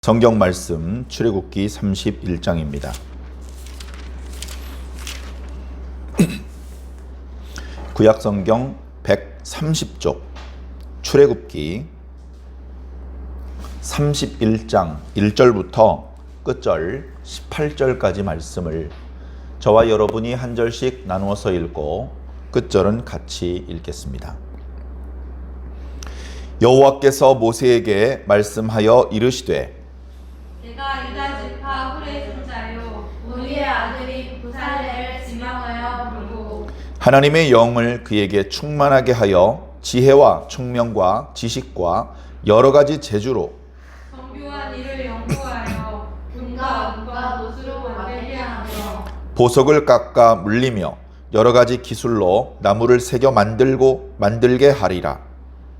성경 말씀 출애굽기 31장입니다. 구약 성경 130쪽 출애굽기 31장 1절부터 끝절 18절까지 말씀을 저와 여러분이 한 절씩 나누어서 읽고 끝절은 같이 읽겠습니다. 여호와께서 모세에게 말씀하여 이르시되 내가 유다 지파 훌의 손자요 우리의 아들이 부살레를 지명하여 부르고 하나님의 영을 그에게 충만하게 하여 지혜와 총명과 지식과 여러 가지 재주로 정교한 일을 연구하여 금과 은과 노수로 만들게 하며 보석을 깎아 물리며 여러 가지 기술로 나무를 새겨 만들게 하리라.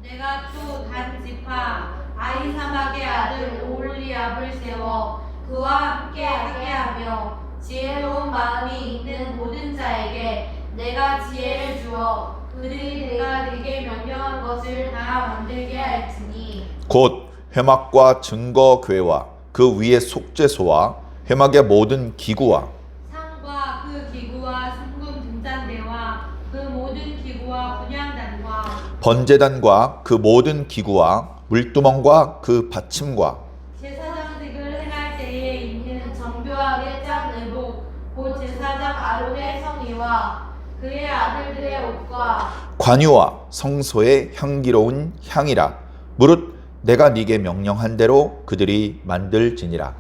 내가 또 단 지파 아히사막의 아들 오홀리압을 세워 그와 함께 하게 하며 지혜로운 마음이 있는 모든 자에게 내가 지혜를 주어 그들이 내가 네게 명령한 것을 다 만들게 할지니 곧 회막과 증거궤와 그 위에 속죄소와 회막의 모든 기구와 상과 그 기구와 상금 등잔대와 그 모든 기구와 분향단과 번제단과 그 모든 기구와 물두멍과 그 받침과 제사장직을 행할 때에 입는 정교하게 짠 의복 곧 제사장 아론의 성의와 그의 아들들의 옷과 관유와 성소의 향기로운 향이라. 무릇 내가 네게 명령한 대로 그들이 만들지니라.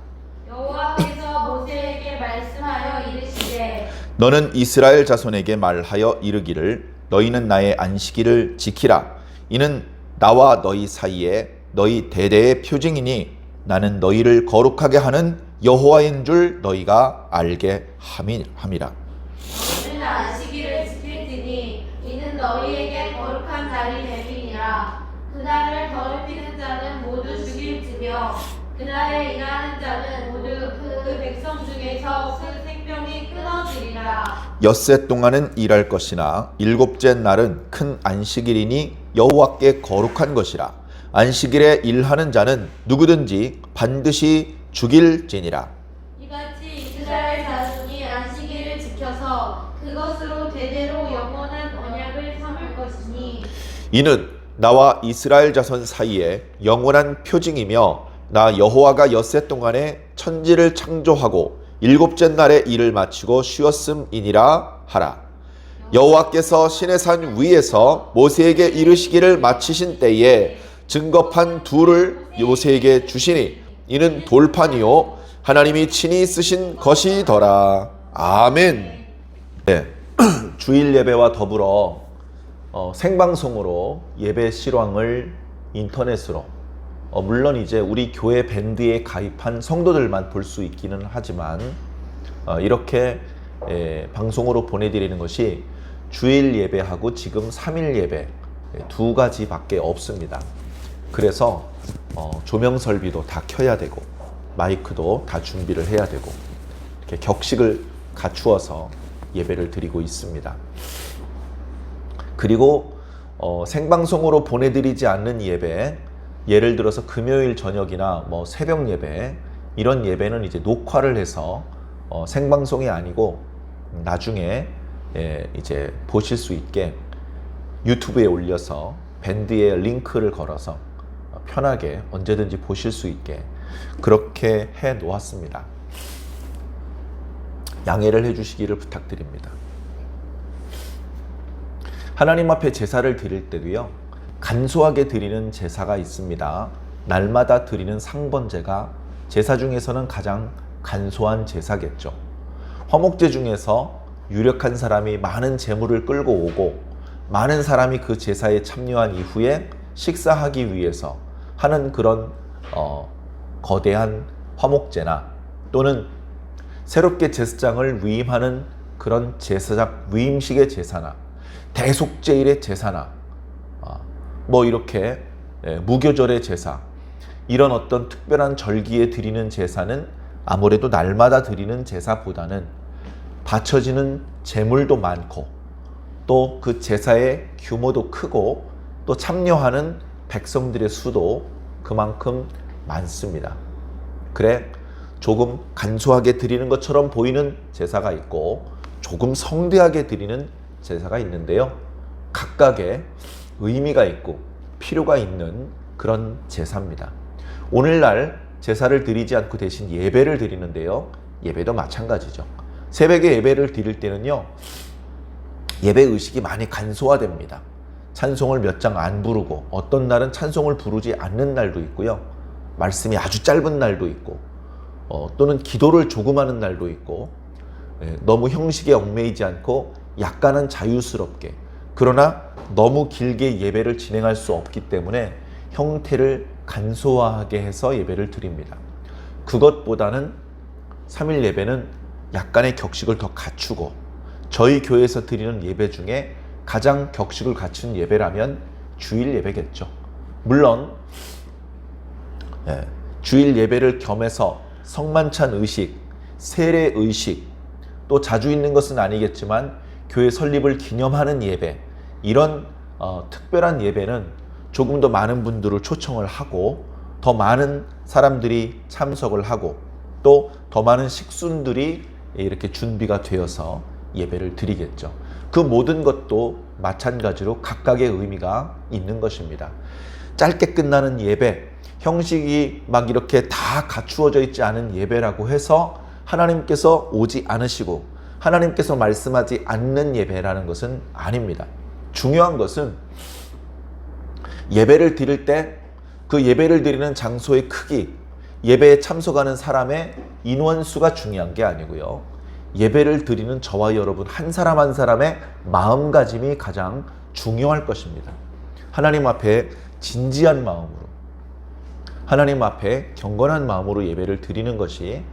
여호와께서 모세에게 말씀하여 이르시되 너는 이스라엘 자손에게 말하여 이르기를 너희는 나의 안식일을 지키라. 이는 나와 너희 사이에 너희 대대의 표징이니 나는 너희를 거룩하게 하는 여호와인 줄 너희가 알게 함이라. 너희는 안식일을 지킬지니 이는 너희에게 거룩한 날이 됨이니라. 그날을 더럽히는 자는 모두 죽일지며 그날에 일하는 자는 모두 그 백성 중에서 그 생명이 끊어지리라. 엿새 동안은 일할 것이나 일곱째 날은 큰 안식일이니 여호와께 거룩한 것이라. 안식일에 일하는 자는 누구든지 반드시 죽일지니라. 이같이 이스라엘 자손이 안식일을 지켜서 그것으로 대대로 영원한 언약을 삼을 것이니 이는 나와 이스라엘 자손 사이에 영원한 표징이며 나 여호와가 엿새 동안에 천지를 창조하고 일곱째 날에 일을 마치고 쉬었음이니라 하라. 여호와께서 시내산 위에서 모세에게 이르시기를 마치신 때에 증거판 둘을 모세에게 주시니 이는 돌판이요 하나님이 친히 쓰신 것이더라. 아멘. 네. 주일 예배와 더불어 생방송으로 예배 실황을 인터넷으로 물론 이제 우리 교회 밴드에 가입한 성도들만 볼 수 있기는 하지만 이렇게 방송으로 보내드리는 것이 주일 예배하고 지금 3일 예배 두 가지밖에 없습니다. 그래서 조명 설비도 다 켜야 되고 마이크도 다 준비를 해야 되고 이렇게 격식을 갖추어서 예배를 드리고 있습니다. 그리고 생방송으로 보내드리지 않는 예배, 예를 들어서 금요일 저녁이나 뭐 새벽 예배, 이런 예배는 이제 녹화를 해서 생방송이 아니고 나중에 이제 보실 수 있게 유튜브에 올려서 밴드에 링크를 걸어서 편하게 언제든지 보실 수 있게 그렇게 해 놓았습니다. 양해를 해 주시기를 부탁드립니다. 하나님 앞에 제사를 드릴 때도요, 간소하게 드리는 제사가 있습니다. 날마다 드리는 상번제가 제사 중에서는 가장 간소한 제사겠죠. 화목제 중에서 유력한 사람이 많은 제물을 끌고 오고 많은 사람이 그 제사에 참여한 이후에 식사하기 위해서 하는 그런 거대한 화목제나 또는 새롭게 제사장을 위임하는 그런 제사장 위임식의 제사나 대속제일의 제사나 뭐 이렇게 무교절의 제사, 이런 어떤 특별한 절기에 드리는 제사는 아무래도 날마다 드리는 제사보다는 바쳐지는 제물도 많고 또 그 제사의 규모도 크고 또 참여하는 백성들의 수도 그만큼 많습니다. 그래, 조금 간소하게 드리는 것처럼 보이는 제사가 있고 조금 성대하게 드리는 제사가 있는데요. 각각의 의미가 있고 필요가 있는 그런 제사입니다. 오늘날 제사를 드리지 않고 대신 예배를 드리는데요. 예배도 마찬가지죠. 새벽에 예배를 드릴 때는요, 예배 의식이 많이 간소화됩니다. 찬송을 몇 장 안 부르고, 어떤 날은 찬송을 부르지 않는 날도 있고요. 말씀이 아주 짧은 날도 있고, 또는 기도를 조금 하는 날도 있고, 너무 형식에 얽매이지 않고 약간은 자유스럽게, 그러나 너무 길게 예배를 진행할 수 없기 때문에 형태를 간소화하게 해서 예배를 드립니다. 그것보다는 3일 예배는 약간의 격식을 더 갖추고, 저희 교회에서 드리는 예배 중에 가장 격식을 갖춘 예배라면 주일 예배겠죠. 물론 주일 예배를 겸해서 성만찬 의식, 세례 의식, 또 자주 있는 것은 아니겠지만 교회 설립을 기념하는 예배, 이런 특별한 예배는 조금 더 많은 분들을 초청을 하고 더 많은 사람들이 참석을 하고 또 더 많은 식순들이 이렇게 준비가 되어서 예배를 드리겠죠. 그 모든 것도 마찬가지로 각각의 의미가 있는 것입니다. 짧게 끝나는 예배, 형식이 막 이렇게 다 갖추어져 있지 않은 예배라고 해서 하나님께서 오지 않으시고 하나님께서 말씀하지 않는 예배라는 것은 아닙니다. 중요한 것은 예배를 드릴 때 그 예배를 드리는 장소의 크기, 예배에 참석하는 사람의 인원수가 중요한 게 아니고요. 예배를 드리는 저와 여러분 한 사람 한 사람의 마음가짐이 가장 중요할 것입니다. 하나님 앞에 진지한 마음으로, 하나님 앞에 경건한 마음으로 예배를 드리는 것이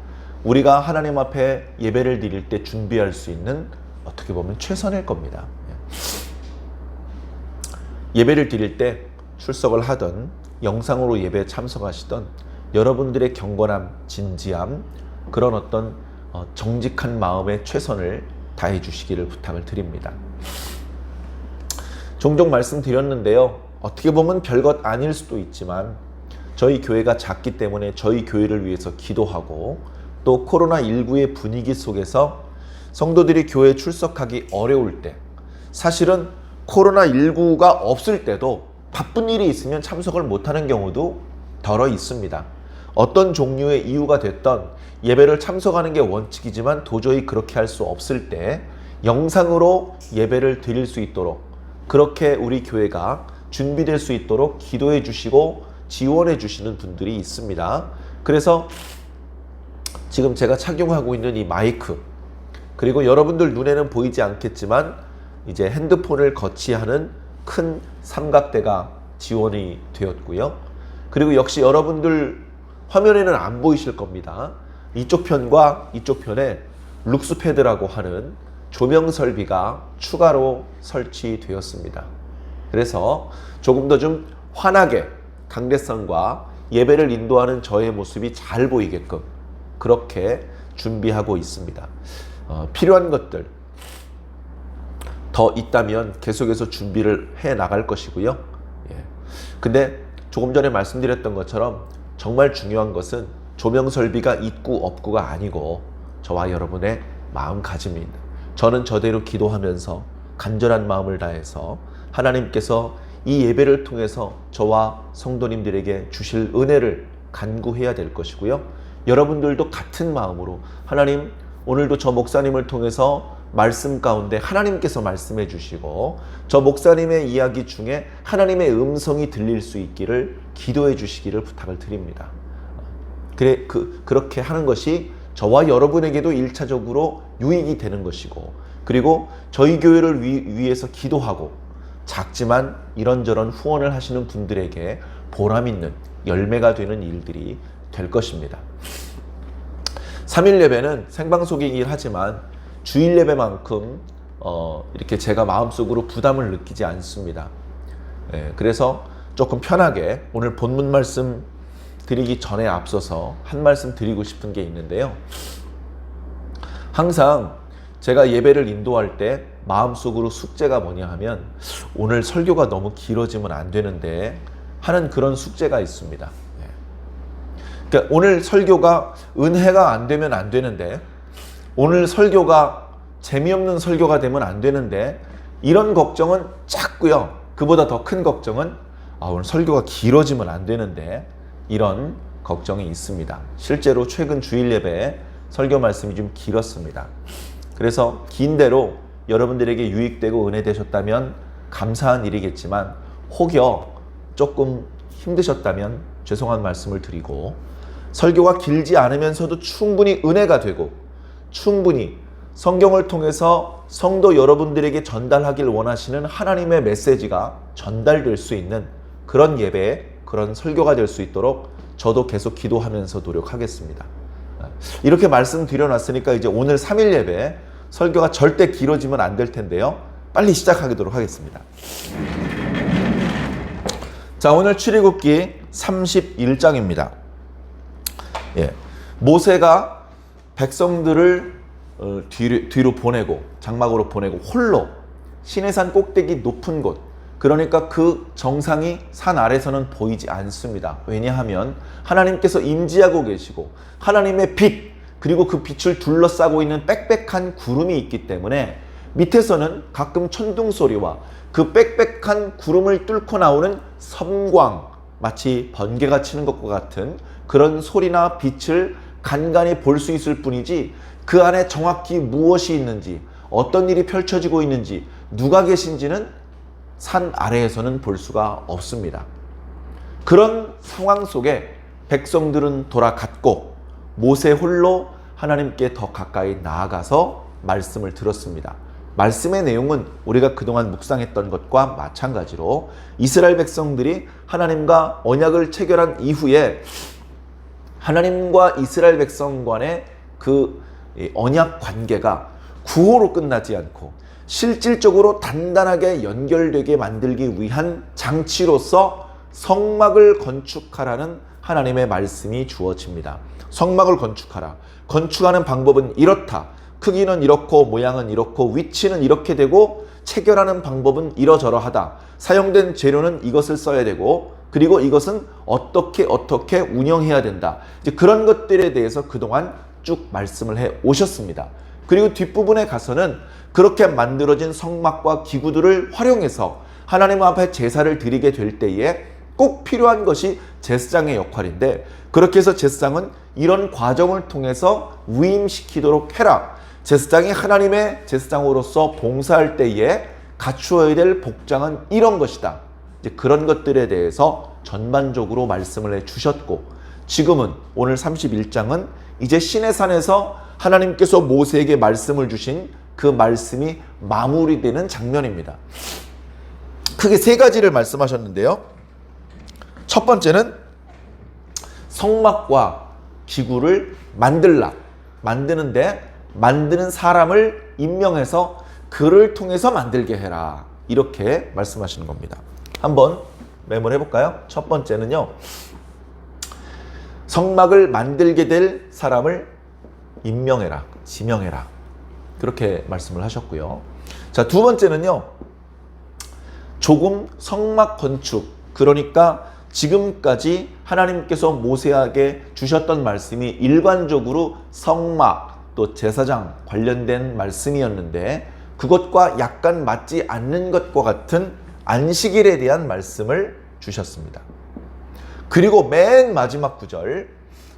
우리가 하나님 앞에 예배를 드릴 때 준비할 수 있는 어떻게 보면 최선일 겁니다. 예배를 드릴 때 출석을 하던 영상으로 예배에 참석하시던 여러분들의 경건함, 진지함, 그런 어떤 정직한 마음의 최선을 다해 주시기를 부탁을 드립니다. 종종 말씀드렸는데요. 어떻게 보면 별것 아닐 수도 있지만 저희 교회가 작기 때문에 저희 교회를 위해서 기도하고 또 코로나19의 분위기 속에서 성도들이 교회에 출석하기 어려울 때, 사실은 코로나19가 없을 때도 바쁜 일이 있으면 참석을 못하는 경우도 덜어 있습니다. 어떤 종류의 이유가 됐던 예배를 참석하는 게 원칙이지만 도저히 그렇게 할 수 없을 때 영상으로 예배를 드릴 수 있도록, 그렇게 우리 교회가 준비될 수 있도록 기도해 주시고 지원해 주시는 분들이 있습니다. 그래서 지금 제가 착용하고 있는 이 마이크, 그리고 여러분들 눈에는 보이지 않겠지만 이제 핸드폰을 거치하는 큰 삼각대가 지원이 되었고요. 그리고 역시 여러분들 화면에는 안 보이실 겁니다. 이쪽 편과 이쪽 편에 룩스패드라고 하는 조명 설비가 추가로 설치되었습니다. 그래서 조금 더 좀 환하게 강대상과 예배를 인도하는 저의 모습이 잘 보이게끔 그렇게 준비하고 있습니다. 필요한 것들 더 있다면 계속해서 준비를 해 나갈 것이고요. 근데 조금 전에 말씀드렸던 것처럼 정말 중요한 것은 조명 설비가 있고 없고가 아니고 저와 여러분의 마음가짐입니다. 저는 저대로 기도하면서 간절한 마음을 다해서 하나님께서 이 예배를 통해서 저와 성도님들에게 주실 은혜를 간구해야 될 것이고요. 여러분들도 같은 마음으로 하나님, 오늘도 저 목사님을 통해서 말씀 가운데 하나님께서 말씀해 주시고 저 목사님의 이야기 중에 하나님의 음성이 들릴 수 있기를 기도해 주시기를 부탁을 드립니다. 그렇게 하는 것이 저와 여러분에게도 1차적으로 유익이 되는 것이고, 그리고 저희 교회를 위해서 기도하고 작지만 이런저런 후원을 하시는 분들에게 보람 있는 열매가 되는 일들이 될 것입니다. 3일 예배는 생방송이긴 하지만 주일 예배만큼 이렇게 제가 마음속으로 부담을 느끼지 않습니다. 그래서 조금 편하게 오늘 본문 말씀 드리기 전에 앞서서 한 말씀 드리고 싶은 게 있는데요. 항상 제가 예배를 인도할 때 마음속으로 숙제가 뭐냐 하면 오늘 설교가 너무 길어지면 안 되는데 하는 그런 숙제가 있습니다. 그러니까 오늘 설교가 은혜가 안 되면 안 되는데, 오늘 설교가 재미없는 설교가 되면 안 되는데, 이런 걱정은 작고요. 그보다 더 큰 걱정은 오늘 설교가 길어지면 안 되는데, 이런 걱정이 있습니다. 실제로 최근 주일 예배에 설교 말씀이 좀 길었습니다. 그래서 긴 대로 여러분들에게 유익되고 은혜되셨다면 감사한 일이겠지만, 혹여 조금 힘드셨다면 죄송한 말씀을 드리고, 설교가 길지 않으면서도 충분히 은혜가 되고 충분히 성경을 통해서 성도 여러분들에게 전달하길 원하시는 하나님의 메시지가 전달될 수 있는 그런 예배에, 그런 설교가 될 수 있도록 저도 계속 기도하면서 노력하겠습니다. 이렇게 말씀드려놨으니까 이제 오늘 3일 예배 설교가 절대 길어지면 안 될 텐데요. 빨리 시작하도록 하겠습니다. 자, 오늘 출애굽기 31장입니다. 모세가 백성들을 뒤로 보내고, 장막으로 보내고 홀로 시내산 꼭대기 높은 곳, 그러니까 그 정상이 산 아래서는 보이지 않습니다. 왜냐하면 하나님께서 임재하고 계시고 하나님의 빛, 그리고 그 빛을 둘러싸고 있는 빽빽한 구름이 있기 때문에 밑에서는 가끔 천둥 소리와 그 빽빽한 구름을 뚫고 나오는 섬광, 마치 번개가 치는 것과 같은 그런 소리나 빛을 간간히 볼 수 있을 뿐이지, 그 안에 정확히 무엇이 있는지, 어떤 일이 펼쳐지고 있는지, 누가 계신지는 산 아래에서는 볼 수가 없습니다. 그런 상황 속에 백성들은 돌아갔고, 모세 홀로 하나님께 더 가까이 나아가서 말씀을 들었습니다. 말씀의 내용은 우리가 그동안 묵상했던 것과 마찬가지로 이스라엘 백성들이 하나님과 언약을 체결한 이후에 하나님과 이스라엘 백성 간의 그 언약 관계가 구호로 끝나지 않고 실질적으로 단단하게 연결되게 만들기 위한 장치로서 성막을 건축하라는 하나님의 말씀이 주어집니다. 성막을 건축하라. 건축하는 방법은 이렇다. 크기는 이렇고 모양은 이렇고 위치는 이렇게 되고 체결하는 방법은 이러저러하다. 사용된 재료는 이것을 써야 되고, 그리고 이것은 어떻게 운영해야 된다. 이제 그런 것들에 대해서 그동안 쭉 말씀을 해 오셨습니다. 그리고 뒷부분에 가서는 그렇게 만들어진 성막과 기구들을 활용해서 하나님 앞에 제사를 드리게 될 때에 꼭 필요한 것이 제사장의 역할인데, 그렇게 해서 제사장은 이런 과정을 통해서 위임시키도록 해라. 제사장이 하나님의 제사장으로서 봉사할 때에 갖추어야 될 복장은 이런 것이다. 이제 그런 것들에 대해서 전반적으로 말씀을 해주셨고, 지금은 오늘 31장은 이제 시내산에서 하나님께서 모세에게 말씀을 주신 그 말씀이 마무리되는 장면입니다. 크게 세 가지를 말씀하셨는데요. 첫 번째는 성막과 기구를 만드는데 만드는 사람을 임명해서 그를 통해서 만들게 해라. 이렇게 말씀하시는 겁니다. 한번 메모를 해볼까요? 첫 번째는요, 성막을 만들게 될 사람을 임명해라, 지명해라. 그렇게 말씀을 하셨고요. 자, 두 번째는요, 조금 성막 건축, 그러니까 지금까지 하나님께서 모세에게 주셨던 말씀이 일관적으로 성막 또 제사장 관련된 말씀이었는데, 그것과 약간 맞지 않는 것과 같은 안식일에 대한 말씀을 주셨습니다. 그리고 맨 마지막 구절,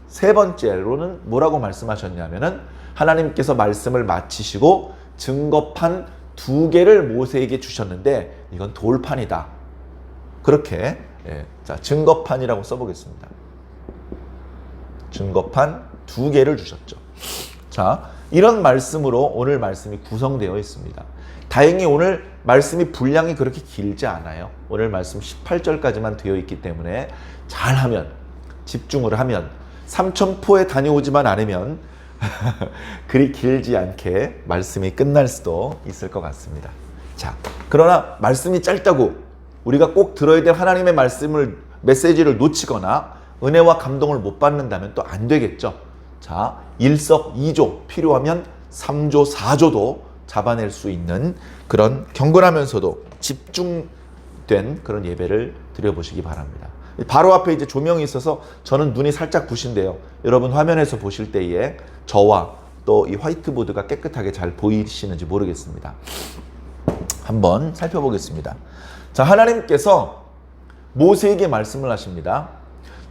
세 번째로는 뭐라고 말씀하셨냐면은 하나님께서 말씀을 마치시고 증거판 2개를 모세에게 주셨는데 이건 돌판이다. 그렇게 자, 증거판이라고 써보겠습니다. 증거판 2개를 주셨죠. 자, 이런 말씀으로 오늘 말씀이 구성되어 있습니다. 다행히 오늘 말씀이 분량이 그렇게 길지 않아요. 오늘 말씀 18절까지만 되어 있기 때문에 잘하면, 집중을 하면, 삼천포에 다녀오지만 않으면 그리 길지 않게 말씀이 끝날 수도 있을 것 같습니다. 자, 그러나 말씀이 짧다고 우리가 꼭 들어야 될 하나님의 메시지를 놓치거나 은혜와 감동을 못 받는다면 또 안 되겠죠. 자, 일석이조, 필요하면 3조, 4조도 잡아낼 수 있는 그런 경건하면서도 집중된 그런 예배를 드려보시기 바랍니다. 바로 앞에 이제 조명이 있어서 저는 눈이 살짝 부신데요. 여러분 화면에서 보실 때에 저와 또 이 화이트보드가 깨끗하게 잘 보이시는지 모르겠습니다. 한번 살펴보겠습니다. 자, 하나님께서 모세에게 말씀을 하십니다.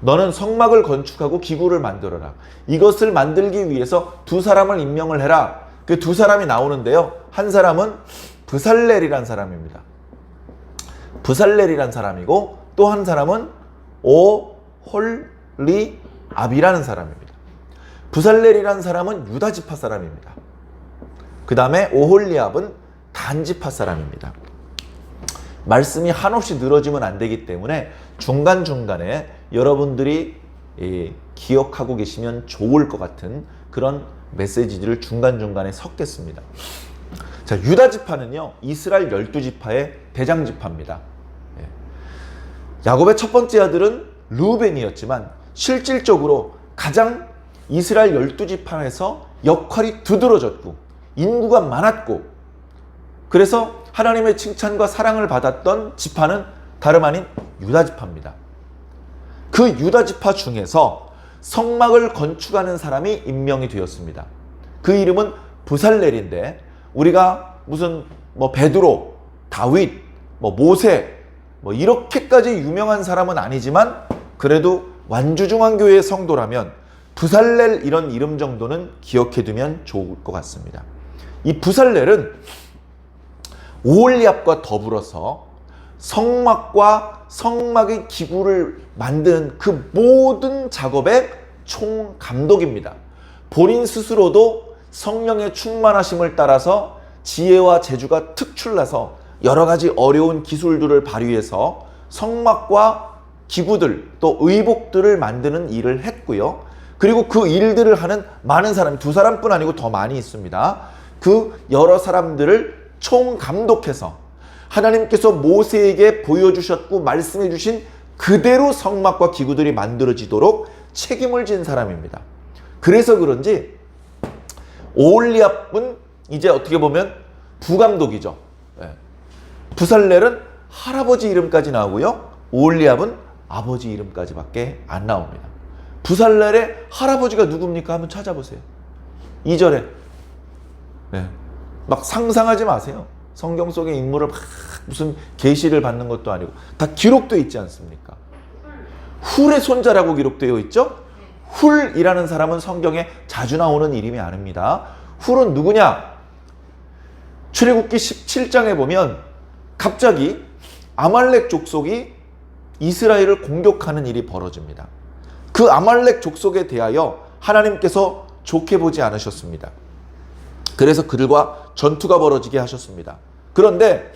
너는 성막을 건축하고 기구를 만들어라. 이것을 만들기 위해서 두 사람을 임명을 해라. 그 두 사람이 나오는데요. 한 사람은 브살렐이란 사람입니다. 브살렐이란 사람이고 또 한 사람은 오홀리압이라는 사람입니다. 브살렐이란 사람은 유다 지파 사람입니다. 그 다음에 오홀리압은 단 지파 사람입니다. 말씀이 한없이 늘어지면 안 되기 때문에 중간중간에 여러분들이 기억하고 계시면 좋을 것 같은 그런 메시지들을 중간중간에 섞겠습니다. 자, 유다 지파는요, 이스라엘 12지파의 대장 지파입니다. 야곱의 첫 번째 아들은 르우벤이었지만 실질적으로 가장 이스라엘 12지파에서 역할이 두드러졌고 인구가 많았고 그래서 하나님의 칭찬과 사랑을 받았던 지파는 다름 아닌 유다 지파입니다. 그 유다 지파 중에서 성막을 건축하는 사람이 임명이 되었습니다. 그 이름은 브살렐인데 우리가 무슨 베드로, 다윗, 모세 이렇게까지 유명한 사람은 아니지만 그래도 완주중앙교회의 성도라면 브살렐 이런 이름 정도는 기억해두면 좋을 것 같습니다. 이 브살렐은 오홀리압과 더불어서 성막과 성막의 기구를 만드는 그 모든 작업의 총감독입니다. 본인 스스로도 성령의 충만하심을 따라서 지혜와 재주가 특출나서 여러 가지 어려운 기술들을 발휘해서 성막과 기구들 또 의복들을 만드는 일을 했고요. 그리고 그 일들을 하는 많은 사람이 두 사람뿐 아니고 더 많이 있습니다. 그 여러 사람들을 총감독해서 하나님께서 모세에게 보여주셨고 말씀해 주신 그대로 성막과 기구들이 만들어지도록 책임을 진 사람입니다. 그래서 그런지 오홀리압은 이제 어떻게 보면 부감독이죠. 브살렐은 할아버지 이름까지 나오고요. 오홀리압은 아버지 이름까지밖에 안 나옵니다. 브살렐의 할아버지가 누굽니까? 한번 찾아보세요. 2절에 막 상상하지 마세요. 성경 속의 인물을 막 무슨 계시를 받는 것도 아니고 다 기록되어 있지 않습니까? 훌의 손자라고 기록되어 있죠? 훌이라는 사람은 성경에 자주 나오는 이름이 아닙니다. 훌은 누구냐? 출애굽기 17장에 보면 갑자기 아말렉 족속이 이스라엘을 공격하는 일이 벌어집니다. 그 아말렉 족속에 대하여 하나님께서 좋게 보지 않으셨습니다. 그래서 그들과 전투가 벌어지게 하셨습니다. 그런데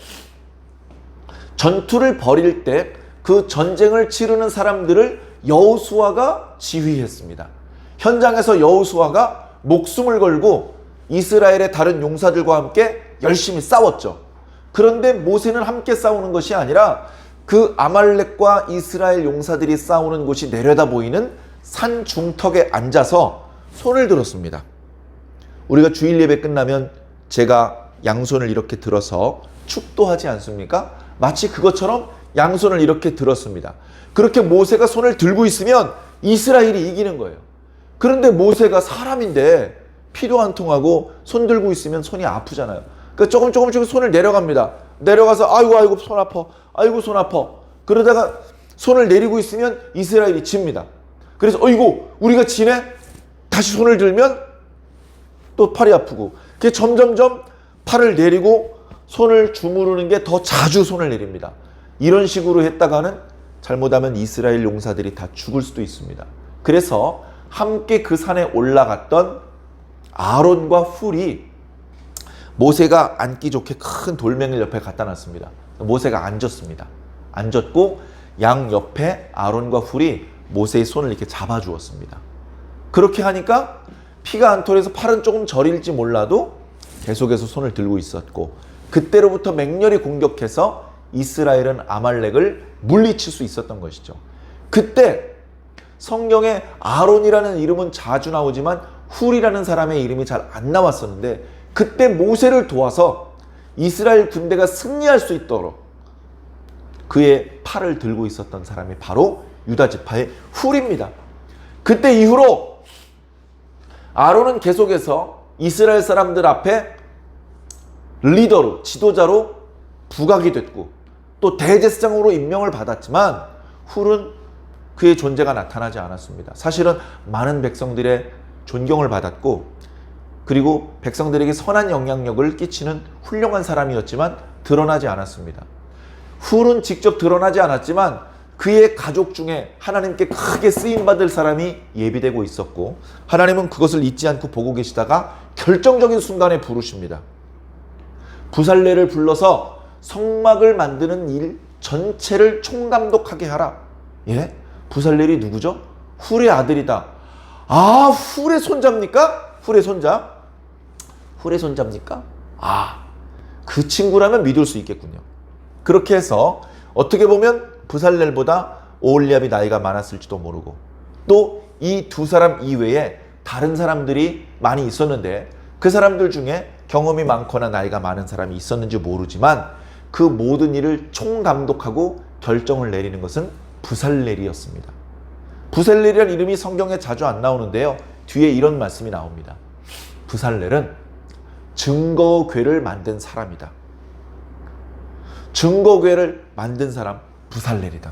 전투를 벌일 때 그 전쟁을 치르는 사람들을 여호수아가 지휘했습니다. 현장에서 여호수아가 목숨을 걸고 이스라엘의 다른 용사들과 함께 열심히 싸웠죠. 그런데 모세는 함께 싸우는 것이 아니라 그 아말렉과 이스라엘 용사들이 싸우는 곳이 내려다 보이는 산 중턱에 앉아서 손을 들었습니다. 우리가 주일 예배 끝나면 제가 양손을 이렇게 들어서 축도하지 않습니까? 마치 그것처럼 양손을 이렇게 들었습니다. 그렇게 모세가 손을 들고 있으면 이스라엘이 이기는 거예요. 그런데 모세가 사람인데 피도 안 통하고 손 들고 있으면 손이 아프잖아요. 그러니까 조금씩 손을 내려갑니다. 내려가서 아이고 손 아파. 아이고 손 아파. 그러다가 손을 내리고 있으면 이스라엘이 집니다. 그래서 어이구 우리가 지네? 다시 손을 들면 또 팔이 아프고 그게 점점점 팔을 내리고 손을 주무르는 게 더 자주 손을 내립니다. 이런 식으로 했다가는 잘못하면 이스라엘 용사들이 다 죽을 수도 있습니다. 그래서 함께 그 산에 올라갔던 아론과 훌이 모세가 앉기 좋게 큰 돌멩이를 옆에 갖다 놨습니다. 모세가 앉았습니다. 앉았고 양 옆에 아론과 훌이 모세의 손을 이렇게 잡아주었습니다. 그렇게 하니까 피가 안 털려서 팔은 조금 저릴지 몰라도 계속해서 손을 들고 있었고 그때로부터 맹렬히 공격해서 이스라엘은 아말렉을 물리칠 수 있었던 것이죠. 그때 성경에 아론이라는 이름은 자주 나오지만 훌이라는 사람의 이름이 잘 안 나왔었는데 그때 모세를 도와서 이스라엘 군대가 승리할 수 있도록 그의 팔을 들고 있었던 사람이 바로 유다 지파의 훌입니다. 그때 이후로 아론은 계속해서 이스라엘 사람들 앞에 리더로, 지도자로 부각이 됐고 또 대제사장으로 임명을 받았지만 훌은 그의 존재가 나타나지 않았습니다. 사실은 많은 백성들의 존경을 받았고 그리고 백성들에게 선한 영향력을 끼치는 훌륭한 사람이었지만 드러나지 않았습니다. 훌은 직접 드러나지 않았지만 그의 가족 중에 하나님께 크게 쓰임받을 사람이 예비되고 있었고 하나님은 그것을 잊지 않고 보고 계시다가 결정적인 순간에 부르십니다. 부살레를 불러서 성막을 만드는 일 전체를 총감독하게 하라. 예? 부살렐이 누구죠? 훌의 아들이다. 아, 훌의 손자입니까? 훌의 손자? 훌의 손자입니까? 아, 그 친구라면 믿을 수 있겠군요. 그렇게 해서 어떻게 보면 부살렐보다 오홀리압이 나이가 많았을지도 모르고 또 이 두 사람 이외에 다른 사람들이 많이 있었는데 그 사람들 중에 경험이 많거나 나이가 많은 사람이 있었는지 모르지만 그 모든 일을 총감독하고 결정을 내리는 것은 부살렐이었습니다. 부살렐이라는 이름이 성경에 자주 안 나오는데요. 뒤에 이런 말씀이 나옵니다. 부살렐은 증거궤를 만든 사람이다. 증거궤를 만든 사람 부살렐이다.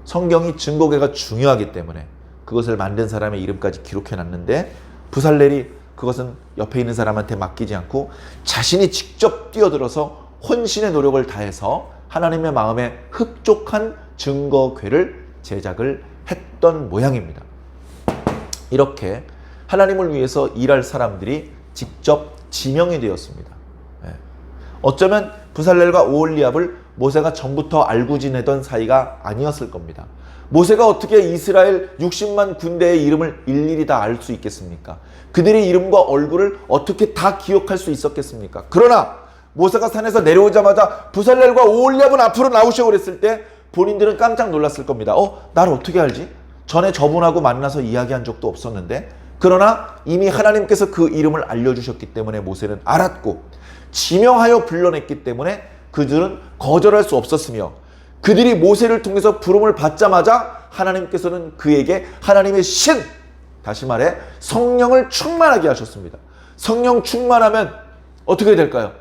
성경이 증거궤가 중요하기 때문에 그것을 만든 사람의 이름까지 기록해 놨는데 부살렐이 그것은 옆에 있는 사람한테 맡기지 않고 자신이 직접 뛰어들어서 혼신의 노력을 다해서 하나님의 마음에 흡족한 증거궤를 제작을 했던 모양입니다. 이렇게 하나님을 위해서 일할 사람들이 직접 지명이 되었습니다. 어쩌면 부살렐과 오홀리압을 모세가 전부터 알고 지내던 사이가 아니었을 겁니다. 모세가 어떻게 이스라엘 60만 군대의 이름을 일일이 다 알 수 있겠습니까? 그들의 이름과 얼굴을 어떻게 다 기억할 수 있었겠습니까? 그러나 모세가 산에서 내려오자마자 부살렐과 오홀리압은 앞으로 나오시오 그랬을 때 본인들은 깜짝 놀랐을 겁니다. 날 어떻게 알지? 전에 저분하고 만나서 이야기한 적도 없었는데. 그러나 이미 하나님께서 그 이름을 알려주셨기 때문에 모세는 알았고 지명하여 불러냈기 때문에 그들은 거절할 수 없었으며 그들이 모세를 통해서 부름을 받자마자 하나님께서는 그에게 하나님의 신, 다시 말해 성령을 충만하게 하셨습니다. 성령 충만하면 어떻게 될까요?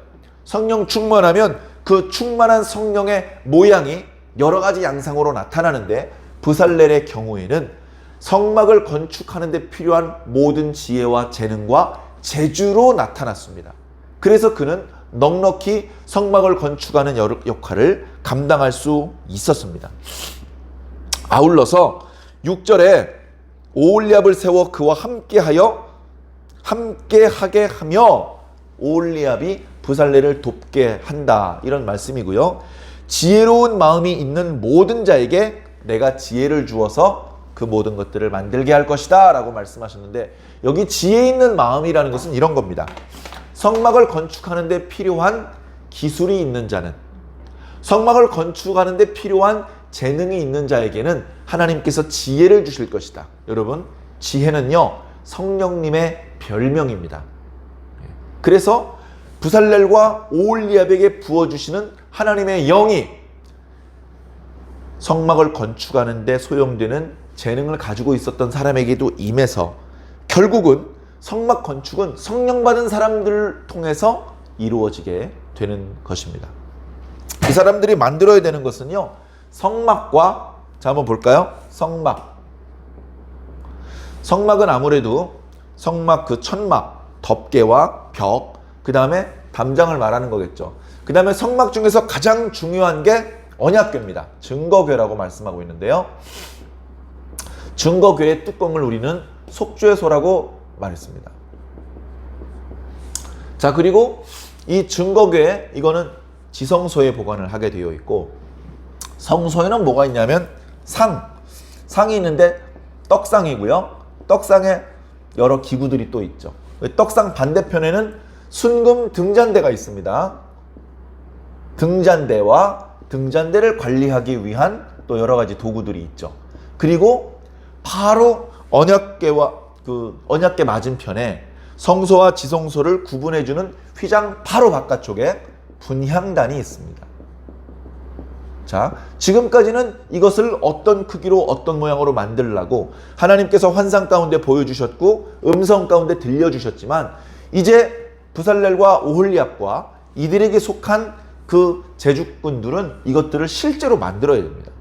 성령 충만하면 그 충만한 성령의 모양이 여러 가지 양상으로 나타나는데 부살렐의 경우에는 성막을 건축하는 데 필요한 모든 지혜와 재능과 재주로 나타났습니다. 그래서 그는 넉넉히 성막을 건축하는 역할을 감당할 수 있었습니다. 아울러서 6절에 오홀리압을 세워 그와 함께하게 하며 오홀리압이 부살렐을 돕게 한다 이런 말씀이고요. 지혜로운 마음이 있는 모든 자에게 내가 지혜를 주어서 그 모든 것들을 만들게 할 것이다 라고 말씀하셨는데 여기 지혜 있는 마음이라는 것은 이런 겁니다. 성막을 건축하는 데 필요한 기술이 있는 자는, 성막을 건축하는 데 필요한 재능이 있는 자에게는 하나님께서 지혜를 주실 것이다. 여러분, 지혜는요 성령님의 별명입니다. 그래서 부살렐과 오홀리압에게 부어주시는 하나님의 영이 성막을 건축하는 데 소용되는 재능을 가지고 있었던 사람에게도 임해서 결국은 성막 건축은 성령 받은 사람들을 통해서 이루어지게 되는 것입니다. 이 사람들이 만들어야 되는 것은요, 성막과, 자 한번 볼까요? 성막은 아무래도 성막 그 천막, 덮개와 벽, 그 다음에 담장을 말하는 거겠죠. 그 다음에 성막 중에서 가장 중요한 게 언약궤입니다. 증거궤라고 말씀하고 있는데요. 증거궤의 뚜껑을 우리는 속죄소라고 말했습니다. 자, 그리고 이 증거궤, 이거는 지성소에 보관을 하게 되어 있고, 성소에는 뭐가 있냐면 상이 있는데 떡상이고요. 떡상에 여러 기구들이 또 있죠. 떡상 반대편에는 순금 등잔대가 있습니다. 등잔대와 등잔대를 관리하기 위한 또 여러 가지 도구들이 있죠. 그리고 바로 언약궤 맞은편에 성소와 지성소를 구분해주는 휘장 바로 바깥쪽에 분향단이 있습니다. 자, 지금까지는 이것을 어떤 크기로 어떤 모양으로 만들라고 하나님께서 환상 가운데 보여주셨고 음성 가운데 들려주셨지만 이제 부살렐과 오홀리압과 이들에게 속한 그 제주꾼들은 이것들을 실제로 만들어야 됩니다.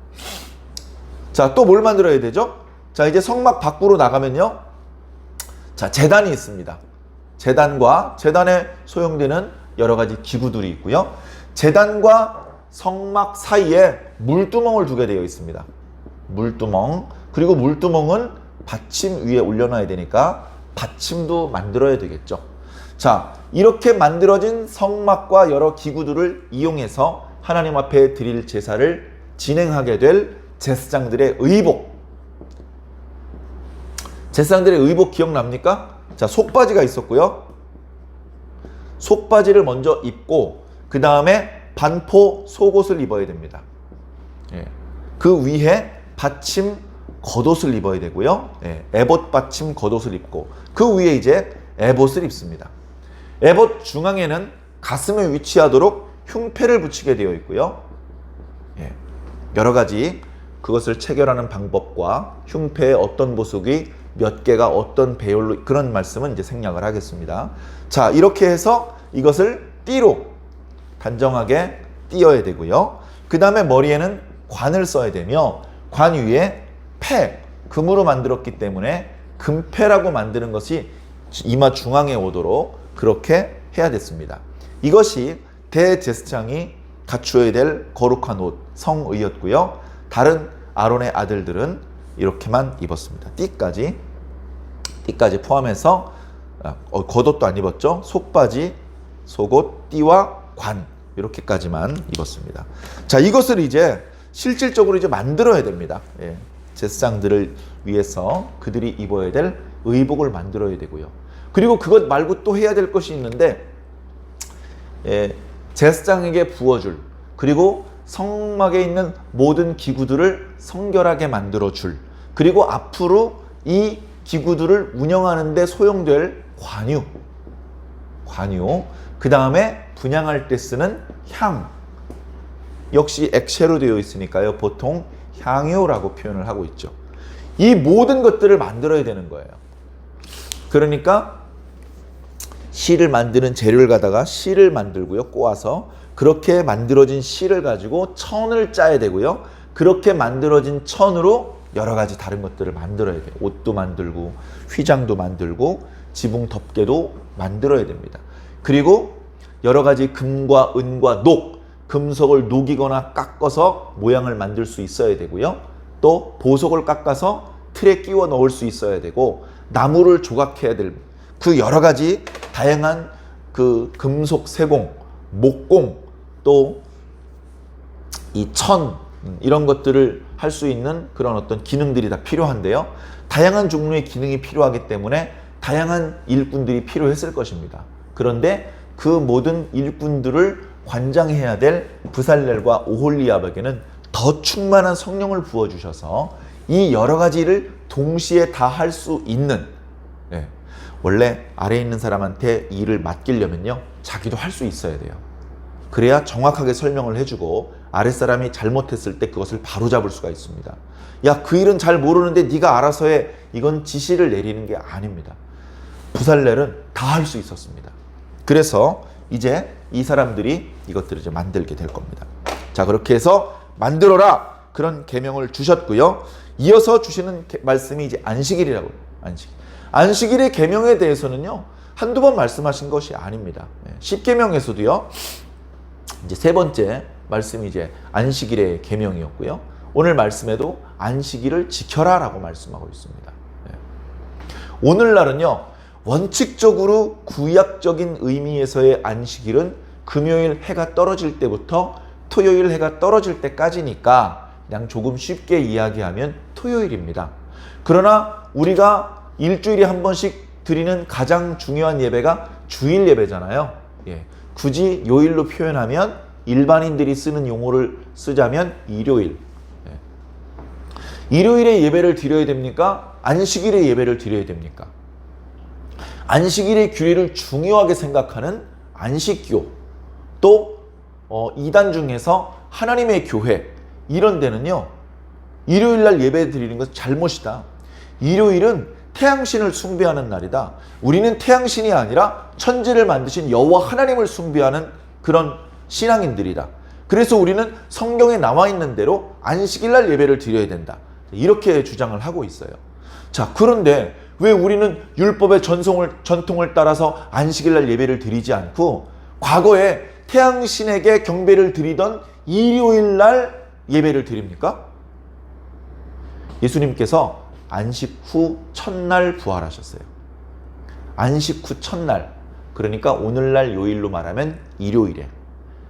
자, 또 뭘 만들어야 되죠? 자, 이제 성막 밖으로 나가면요. 자, 제단이 있습니다. 제단과 제단에 소용되는 여러 가지 기구들이 있고요. 제단과 성막 사이에 물두멍을 두게 되어 있습니다. 물두멍. 그리고 물두멍은 받침 위에 올려놔야 되니까 받침도 만들어야 되겠죠. 자, 이렇게 만들어진 성막과 여러 기구들을 이용해서 하나님 앞에 드릴 제사를 진행하게 될 제사장들의 의복. 제사장들의 의복 기억납니까? 자, 속바지가 있었고요. 속바지를 먼저 입고 그 다음에 반포 속옷을 입어야 됩니다. 예. 그 위에 받침 겉옷을 입어야 되고요. 예. 에봇 받침 겉옷을 입고 그 위에 이제 에봇을 입습니다. 에봇 중앙에는 가슴에 위치하도록 흉패를 붙이게 되어 있고요. 예. 여러 가지 그것을 체결하는 방법과 흉패의 어떤 보석이 몇 개가 어떤 배열로 그런 말씀은 이제 생략을 하겠습니다. 자, 이렇게 해서 이것을 띠로 단정하게 띄어야 되고요. 그 다음에 머리에는 관을 써야 되며 관 위에 패, 금으로 만들었기 때문에 금패라고 만드는 것이 이마 중앙에 오도록 그렇게 해야 됐습니다. 이것이 대제사장이 갖추어야 될 거룩한 옷, 성의였고요. 다른 아론의 아들들은 이렇게만 입었습니다. 띠까지 포함해서 겉옷도 안 입었죠. 속바지, 속옷, 띠와 관 이렇게까지만 입었습니다. 자, 이것을 이제 실질적으로 이제 만들어야 됩니다. 예. 제사장들을 위해서 그들이 입어야 될 의복을 만들어야 되고요. 그리고 그것 말고 또 해야 될 것이 있는데 예, 제사장에게 부어줄 그리고 성막에 있는 모든 기구들을 성결하게 만들어줄 그리고 앞으로 이 기구들을 운영하는 데 소용될 관유 그 다음에 분향할 때 쓰는 향 역시 액체로 되어 있으니까요. 보통 향유라고 표현을 하고 있죠. 이 모든 것들을 만들어야 되는 거예요. 그러니까 실을 만드는 재료를 갖다가 실을 만들고요. 꼬아서 그렇게 만들어진 실을 가지고 천을 짜야 되고요. 그렇게 만들어진 천으로 여러 가지 다른 것들을 만들어야 돼요. 옷도 만들고 휘장도 만들고 지붕 덮개도 만들어야 됩니다. 그리고 여러 가지 금과 은과 녹, 금속을 녹이거나 깎아서 모양을 만들 수 있어야 되고요. 또 보석을 깎아서 틀에 끼워 넣을 수 있어야 되고 나무를 조각해야 될 그 여러 가지 다양한 그 금속 세공, 목공 또 이 천 이런 것들을 할 수 있는 그런 어떤 기능들이 다 필요한데요. 다양한 종류의 기능이 필요하기 때문에 다양한 일꾼들이 필요했을 것입니다. 그런데 그 모든 일꾼들을 관장해야 될 부살렐과 오홀리압에게는 더 충만한 성령을 부어주셔서 이 여러 가지를 동시에 다 할 수 있는 원래 아래에 있는 사람한테 일을 맡기려면요. 자기도 할 수 있어야 돼요. 그래야 정확하게 설명을 해주고 아랫사람이 잘못했을 때 그것을 바로잡을 수가 있습니다. 야, 그 일은 잘 모르는데 네가 알아서 해. 이건 지시를 내리는 게 아닙니다. 부살렐은 다 할 수 있었습니다. 그래서 이제 이 사람들이 이것들을 이제 만들게 될 겁니다. 자, 그렇게 해서 만들어라 그런 계명을 주셨고요. 이어서 주시는 말씀이 이제 안식일이라고 해요. 안식일의 계명에 대해서는요. 한두 번 말씀하신 것이 아닙니다. 10계명에서도요. 이제 세 번째 말씀이 이제 안식일의 계명이었고요. 오늘 말씀에도 안식일을 지켜라라고 말씀하고 있습니다. 오늘날은요. 원칙적으로 구약적인 의미에서의 안식일은 금요일 해가 떨어질 때부터 토요일 해가 떨어질 때까지니까 그냥 조금 쉽게 이야기하면 토요일입니다. 그러나 우리가 일주일에 한 번씩 드리는 가장 중요한 예배가 주일 예배잖아요. 굳이 요일로 표현하면 일반인들이 쓰는 용어를 쓰자면 일요일. 일요일에 예배를 드려야 됩니까? 안식일에 예배를 드려야 됩니까? 안식일의 규례를 중요하게 생각하는 안식교 또 이단 중에서 하나님의 교회 이런 데는요, 일요일 날 예배 드리는 것은 잘못이다. 일요일은 태양신을 숭배하는 날이다. 우리는 태양신이 아니라 천지를 만드신 여호와 하나님을 숭배하는 그런 신앙인들이다. 그래서 우리는 성경에 나와 있는 대로 안식일 날 예배를 드려야 된다. 이렇게 주장을 하고 있어요. 자, 그런데 왜 우리는 율법의 전통을 따라서 안식일 날 예배를 드리지 않고 과거에 태양신에게 경배를 드리던 일요일 날 예배를 드립니까? 예수님께서 안식 후 첫날 부활하셨어요. 안식 후 첫날, 그러니까 오늘날 요일로 말하면 일요일에.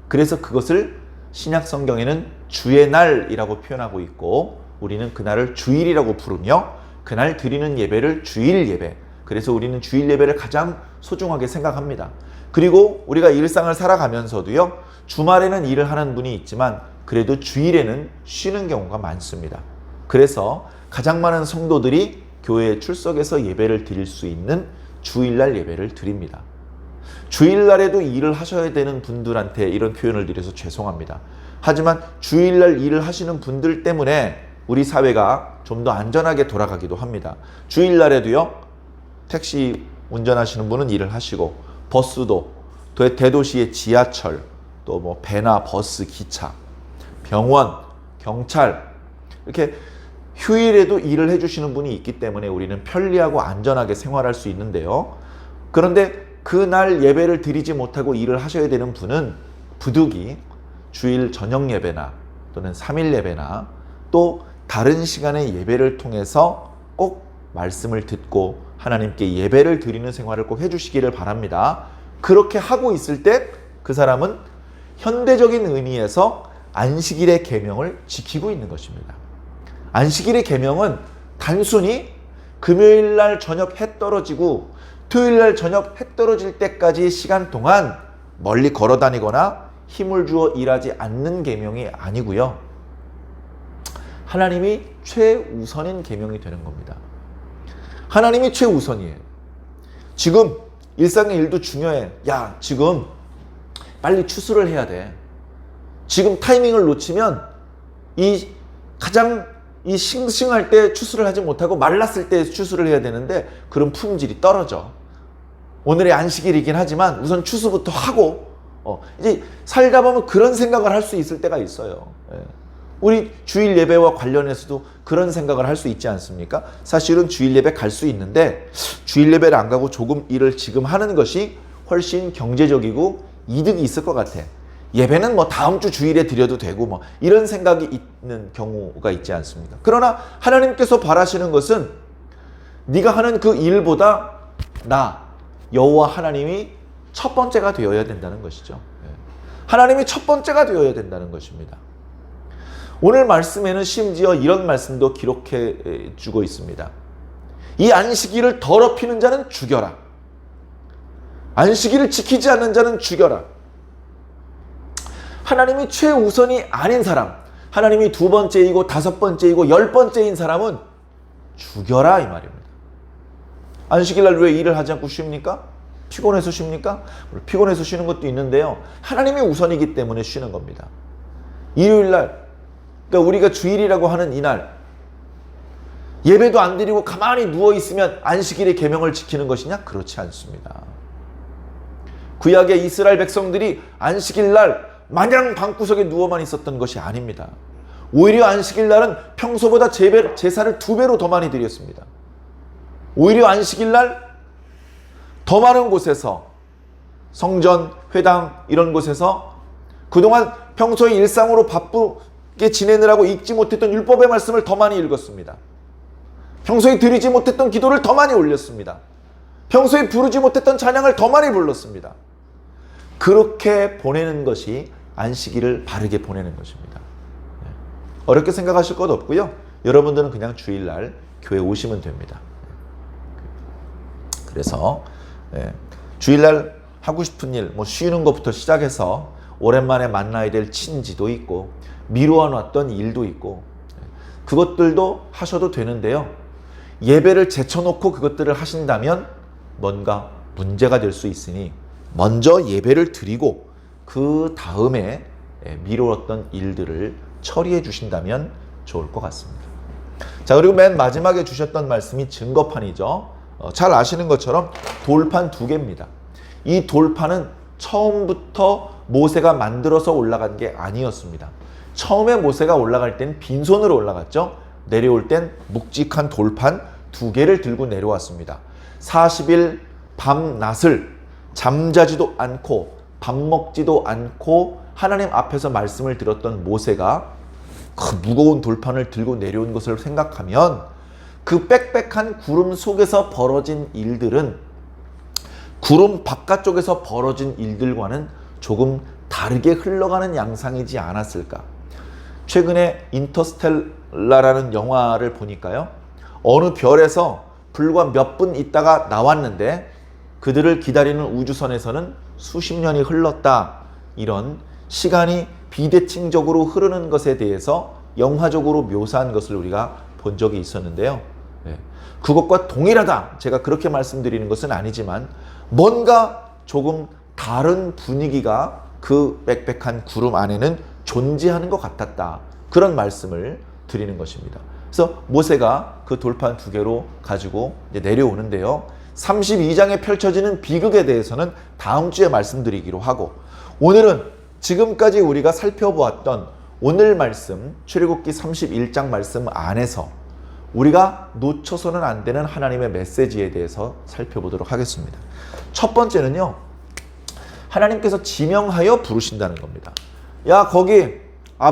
그래서 그것을 신약 성경에는 주의 날이라고 표현하고 있고 우리는 그날을 주일이라고 부르며 그날 드리는 예배를 주일 예배. 그래서 우리는 주일 예배를 가장 소중하게 생각합니다. 그리고 우리가 일상을 살아가면서도요, 주말에는 일을 하는 분이 있지만 그래도 주일에는 쉬는 경우가 많습니다. 그래서 가장 많은 성도들이 교회에 출석해서 예배를 드릴 수 있는 주일날 예배를 드립니다. 주일날에도 일을 하셔야 되는 분들한테 이런 표현을 드려서 죄송합니다. 하지만 주일날 일을 하시는 분들 때문에 우리 사회가 좀 더 안전하게 돌아가기도 합니다. 주일날에도요, 택시 운전하시는 분은 일을 하시고 버스도 대도시의 지하철, 또 뭐 배나 버스, 기차, 병원, 경찰 이렇게 휴일에도 일을 해주시는 분이 있기 때문에 우리는 편리하고 안전하게 생활할 수 있는데요. 그런데 그날 예배를 드리지 못하고 일을 하셔야 되는 분은 부득이 주일 저녁 예배나 또는 3일 예배나 또 다른 시간의 예배를 통해서 꼭 말씀을 듣고 하나님께 예배를 드리는 생활을 꼭 해주시기를 바랍니다. 그렇게 하고 있을 때 그 사람은 현대적인 의미에서 안식일의 계명을 지키고 있는 것입니다. 안식일의 계명은 단순히 금요일 날 저녁 해 떨어지고 토요일 날 저녁 해 떨어질 때까지의 시간 동안 멀리 걸어 다니거나 힘을 주어 일하지 않는 계명이 아니고요. 하나님이 최우선인 계명이 되는 겁니다. 하나님이 최우선이에요. 지금 일상의 일도 중요해. 야, 지금 빨리 추수를 해야 돼. 지금 타이밍을 놓치면 가장 싱싱할 때 추수를 하지 못하고 말랐을 때 추수를 해야 되는데 그런 품질이 떨어져. 오늘의 안식일이긴 하지만 우선 추수부터 하고 이제 살다 보면 그런 생각을 할 수 있을 때가 있어요. 우리 주일 예배와 관련해서도 그런 생각을 할 수 있지 않습니까? 사실은 주일 예배 갈 수 있는데 주일 예배를 안 가고 조금 일을 지금 하는 것이 훨씬 경제적이고 이득이 있을 것 같아. 예배는 뭐 다음 주 주일에 드려도 되고 뭐 이런 생각이 있는 경우가 있지 않습니까? 그러나 하나님께서 바라시는 것은 네가 하는 그 일보다 여호와 하나님이 첫 번째가 되어야 된다는 것이죠. 하나님이 첫 번째가 되어야 된다는 것입니다. 오늘 말씀에는 심지어 이런 말씀도 기록해 주고 있습니다. 이 안식일을 더럽히는 자는 죽여라. 안식일을 지키지 않는 자는 죽여라. 하나님이 최우선이 아닌 사람, 하나님이 두 번째이고 다섯 번째이고 10번째인 사람은 죽여라 이 말입니다. 안식일 날 왜 일을 하지 않고 쉽니까? 피곤해서 쉽니까? 피곤해서 쉬는 것도 있는데요. 하나님이 우선이기 때문에 쉬는 겁니다. 일요일 날, 그러니까 우리가 주일이라고 하는 이날 예배도 안 드리고 가만히 누워있으면 안식일의 계명을 지키는 것이냐? 그렇지 않습니다. 구약의 이스라엘 백성들이 안식일 날 마냥 방구석에 누워만 있었던 것이 아닙니다. 오히려 안식일 날은 평소보다 제사를 2배로 더 많이 드렸습니다. 오히려 안식일 날 더 많은 곳에서 성전, 회당 이런 곳에서 그동안 평소에 일상으로 바쁘게 지내느라고 읽지 못했던 율법의 말씀을 더 많이 읽었습니다. 평소에 드리지 못했던 기도를 더 많이 올렸습니다. 평소에 부르지 못했던 찬양을 더 많이 불렀습니다. 그렇게 보내는 것이 안식일을 바르게 보내는 것입니다. 어렵게 생각하실 것 없고요. 여러분들은 그냥 주일날 교회 오시면 됩니다. 그래서 주일날 하고 싶은 일, 쉬는 것부터 시작해서 오랜만에 만나야 될 친지도 있고 미루어 놨던 일도 있고 그것들도 하셔도 되는데요. 예배를 제쳐놓고 그것들을 하신다면 뭔가 문제가 될 수 있으니 먼저 예배를 드리고 그 다음에 미루었던 일들을 처리해 주신다면 좋을 것 같습니다. 자, 그리고 맨 마지막에 주셨던 말씀이 증거판이죠. 잘 아시는 것처럼 돌판 2개입니다. 이 돌판은 처음부터 모세가 만들어서 올라간 게 아니었습니다. 처음에 모세가 올라갈 땐 빈손으로 올라갔죠. 내려올 땐 묵직한 돌판 2개를 들고 내려왔습니다. 40일 밤낮을 잠자지도 않고 밥 먹지도 않고 하나님 앞에서 말씀을 들었던 모세가 그 무거운 돌판을 들고 내려온 것을 생각하면 그 빽빽한 구름 속에서 벌어진 일들은 구름 바깥쪽에서 벌어진 일들과는 조금 다르게 흘러가는 양상이지 않았을까. 최근에 인터스텔라라는 영화를 보니까요, 어느 별에서 불과 몇 분 있다가 나왔는데 그들을 기다리는 우주선에서는 수십 년이 흘렀다. 이런 시간이 비대칭적으로 흐르는 것에 대해서 영화적으로 묘사한 것을 우리가 본 적이 있었는데요. 그것과 동일하다, 제가 그렇게 말씀드리는 것은 아니지만 뭔가 조금 다른 분위기가 그 빽빽한 구름 안에는 존재하는 것 같았다. 그런 말씀을 드리는 것입니다. 그래서 모세가 그 돌판 2개로 가지고 이제 내려오는데요. 32장에 펼쳐지는 비극에 대해서는 다음 주에 말씀드리기로 하고, 오늘은 지금까지 우리가 살펴보았던 오늘 말씀, 출애굽기 31장 말씀 안에서 우리가 놓쳐서는 안 되는 하나님의 메시지에 대해서 살펴보도록 하겠습니다. 첫 번째는요, 하나님께서 지명하여 부르신다는 겁니다. 야, 거기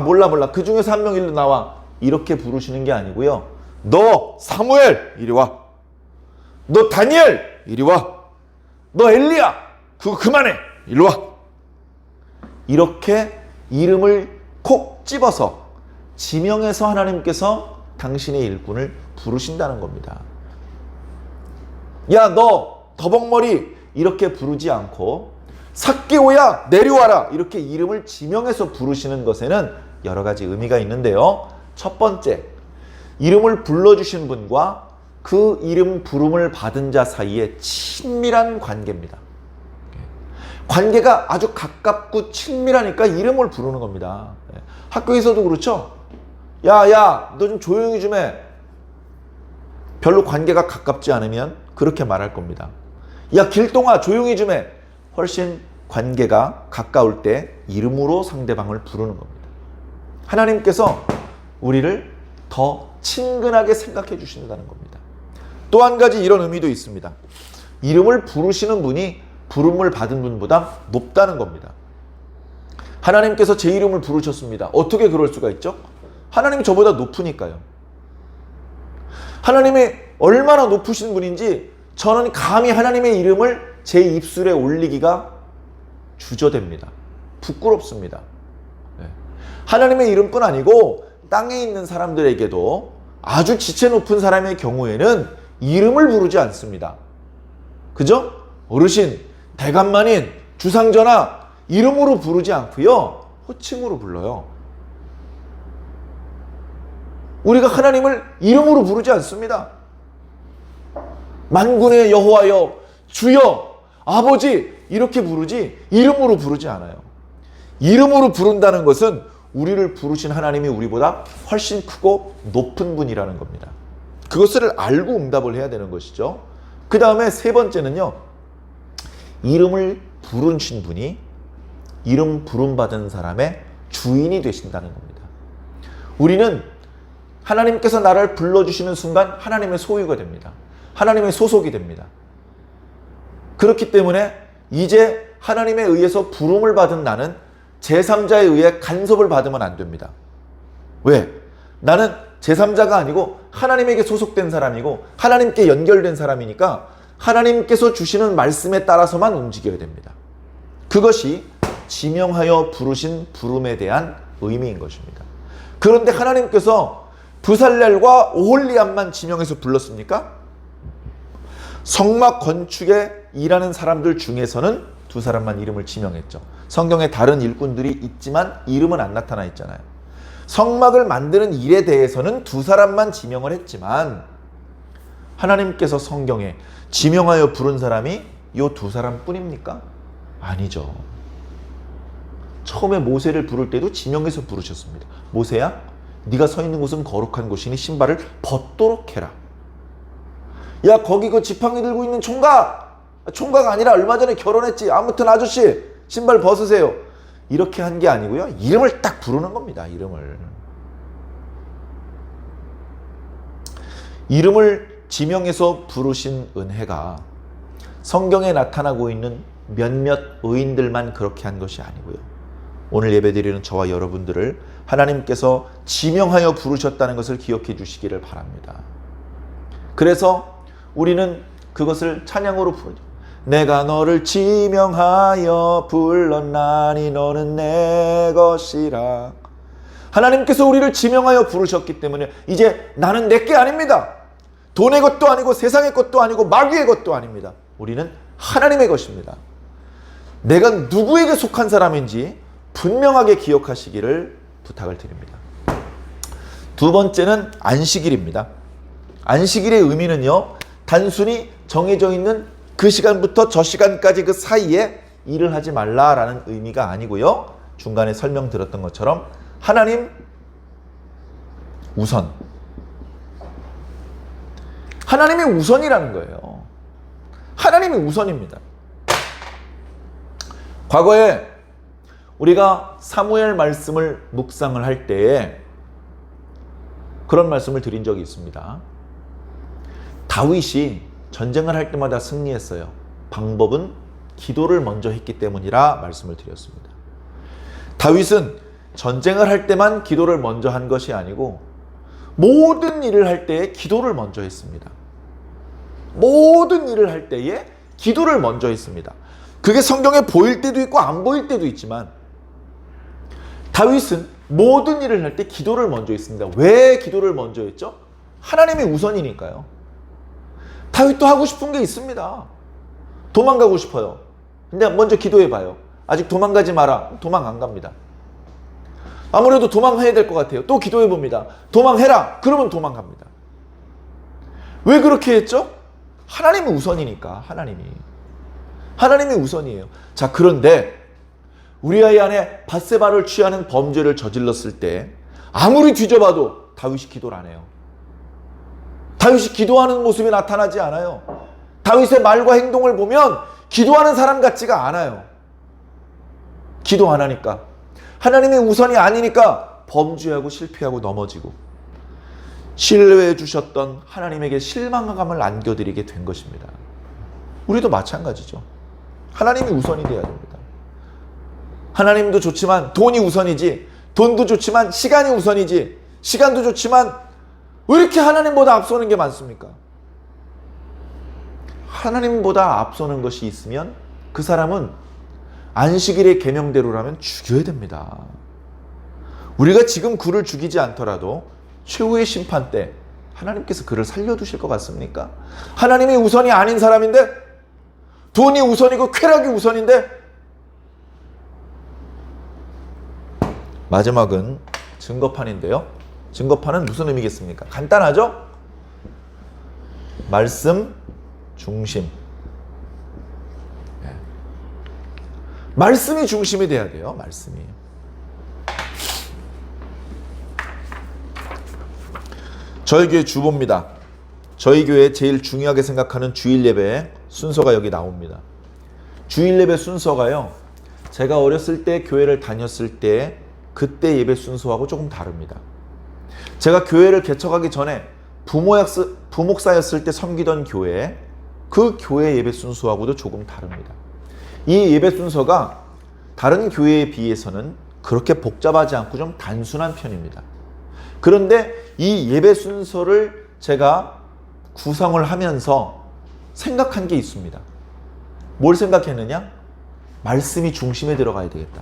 몰라 그 중에서 한 명 일로 나와, 이렇게 부르시는 게 아니고요. 너 사무엘 이리 와. 너 다니엘 이리 와. 너 엘리야 그거 그만해 이리 와. 이렇게 이름을 콕 집어서 지명해서 하나님께서 당신의 일꾼을 부르신다는 겁니다. 야, 너 더벅머리 이렇게 부르지 않고 삭개오야 내려와라 이렇게 이름을 지명해서 부르시는 것에는 여러 가지 의미가 있는데요. 첫 번째, 이름을 불러주신 분과 그 이름 부름을 받은 자 사이에 친밀한 관계입니다. 관계가 아주 가깝고 친밀하니까 이름을 부르는 겁니다. 학교에서도 그렇죠. 야, 너 좀 조용히 좀 해. 별로 관계가 가깝지 않으면 그렇게 말할 겁니다. 야, 길동아 조용히 좀 해. 훨씬 관계가 가까울 때 이름으로 상대방을 부르는 겁니다. 하나님께서 우리를 더 친근하게 생각해 주신다는 겁니다. 또 한 가지 이런 의미도 있습니다. 이름을 부르시는 분이 부름을 받은 분보다 높다는 겁니다. 하나님께서 제 이름을 부르셨습니다. 어떻게 그럴 수가 있죠? 하나님이 저보다 높으니까요. 하나님이 얼마나 높으신 분인지 저는 감히 하나님의 이름을 제 입술에 올리기가 주저됩니다. 부끄럽습니다. 하나님의 이름뿐 아니고 땅에 있는 사람들에게도 아주 지체 높은 사람의 경우에는 이름을 부르지 않습니다. 그죠? 어르신, 대감만인, 주상전하 이름으로 부르지 않고요. 호칭으로 불러요. 우리가 하나님을 이름으로 부르지 않습니다. 만군의 여호와여, 주여, 아버지 이렇게 부르지 이름으로 부르지 않아요. 이름으로 부른다는 것은 우리를 부르신 하나님이 우리보다 훨씬 크고 높은 분이라는 겁니다. 그것을 알고 응답을 해야 되는 것이죠. 그 다음에 세 번째는요, 이름을 부르신 분이 이름 부름받은 사람의 주인이 되신다는 겁니다. 우리는 하나님께서 나를 불러주시는 순간 하나님의 소유가 됩니다. 하나님의 소속이 됩니다. 그렇기 때문에 이제 하나님에 의해서 부름을 받은 나는 제3자에 의해 간섭을 받으면 안 됩니다. 왜? 나는 제3자가 아니고 하나님에게 소속된 사람이고 하나님께 연결된 사람이니까 하나님께서 주시는 말씀에 따라서만 움직여야 됩니다. 그것이 지명하여 부르신 부름에 대한 의미인 것입니다. 그런데 하나님께서 브살렐과 오홀리압만 지명해서 불렀습니까? 성막 건축에 일하는 사람들 중에서는 두 사람만 이름을 지명했죠. 성경에 다른 일꾼들이 있지만 이름은 안 나타나 있잖아요. 성막을 만드는 일에 대해서는 두 사람만 지명을 했지만 하나님께서 성경에 지명하여 부른 사람이 이 두 사람뿐입니까? 아니죠. 처음에 모세를 부를 때도 지명해서 부르셨습니다. 모세야, 네가 서 있는 곳은 거룩한 곳이니 신발을 벗도록 해라. 야, 거기 그 지팡이 들고 있는 총각 아니라 얼마 전에 결혼했지. 아무튼 아저씨 신발 벗으세요. 이렇게 한 게 아니고요. 이름을 딱 부르는 겁니다. 이름을 지명해서 부르신 은혜가 성경에 나타나고 있는 몇몇 의인들만 그렇게 한 것이 아니고요. 오늘 예배드리는 저와 여러분들을 하나님께서 지명하여 부르셨다는 것을 기억해 주시기를 바랍니다. 그래서 우리는 그것을 찬양으로 부르죠. 내가 너를 지명하여 불렀나니 너는 내 것이라. 하나님께서 우리를 지명하여 부르셨기 때문에 이제 나는 내게 아닙니다. 돈의 것도 아니고 세상의 것도 아니고 마귀의 것도 아닙니다. 우리는 하나님의 것입니다. 내가 누구에게 속한 사람인지 분명하게 기억하시기를 부탁을 드립니다. 두 번째는 안식일입니다. 안식일의 의미는요, 단순히 정해져 있는 그 시간부터 저 시간까지 그 사이에 일을 하지 말라라는 의미가 아니고요. 중간에 설명드렸던 것처럼 하나님 우선. 하나님이 우선이라는 거예요. 하나님이 우선입니다. 과거에 우리가 사무엘 말씀을 묵상을 할 때에 그런 말씀을 드린 적이 있습니다. 다윗이 전쟁을 할 때마다 승리했어요. 방법은 기도를 먼저 했기 때문이라 말씀을 드렸습니다. 다윗은 전쟁을 할 때만 기도를 먼저 한 것이 아니고 모든 일을 할 때에 기도를 먼저 했습니다. 모든 일을 할 때에 기도를 먼저 했습니다. 그게 성경에 보일 때도 있고 안 보일 때도 있지만 다윗은 모든 일을 할 때 기도를 먼저 했습니다. 왜 기도를 먼저 했죠? 하나님이 우선이니까요. 다윗도 하고 싶은 게 있습니다. 도망가고 싶어요. 근데 먼저 기도해봐요. 아직 도망가지 마라. 도망 안 갑니다. 아무래도 도망해야 될 것 같아요. 또 기도해봅니다. 도망해라. 그러면 도망갑니다. 왜 그렇게 했죠? 하나님이 우선이니까. 하나님이 우선이에요. 자, 그런데 우리 아이 안에 밧세바를 취하는 범죄를 저질렀을 때 아무리 뒤져봐도 다윗이 기도를 안 해요. 다윗이 기도하는 모습이 나타나지 않아요. 다윗의 말과 행동을 보면 기도하는 사람 같지가 않아요. 기도 안 하니까. 하나님의 우선이 아니니까 범죄하고 실패하고 넘어지고 신뢰해 주셨던 하나님에게 실망감을 안겨드리게 된 것입니다. 우리도 마찬가지죠. 하나님이 우선이 돼야 됩니다. 하나님도 좋지만 돈이 우선이지, 돈도 좋지만 시간이 우선이지, 시간도 좋지만 왜 이렇게 하나님보다 앞서는 게 많습니까? 하나님보다 앞서는 것이 있으면 그 사람은 안식일의 계명대로라면 죽여야 됩니다. 우리가 지금 그를 죽이지 않더라도 최후의 심판 때 하나님께서 그를 살려두실 것 같습니까? 하나님이 우선이 아닌 사람인데, 돈이 우선이고 쾌락이 우선인데. 마지막은 증거판인데요. 증거판은 무슨 의미겠습니까? 간단하죠? 말씀 중심. 말씀이 중심이 돼야 돼요. 말씀이. 저희 교회 주보입니다. 저희 교회 제일 중요하게 생각하는 주일 예배 순서가 여기 나옵니다. 주일 예배 순서가요, 제가 어렸을 때 교회를 다녔을 때 그때 예배 순서하고 조금 다릅니다. 제가 교회를 개척하기 전에 부목사였을 때 섬기던 교회, 그 교회 예배 순서하고도 조금 다릅니다. 이 예배 순서가 다른 교회에 비해서는 그렇게 복잡하지 않고 좀 단순한 편입니다. 그런데 이 예배 순서를 제가 구성을 하면서 생각한 게 있습니다. 뭘 생각했느냐? 말씀이 중심에 들어가야 되겠다.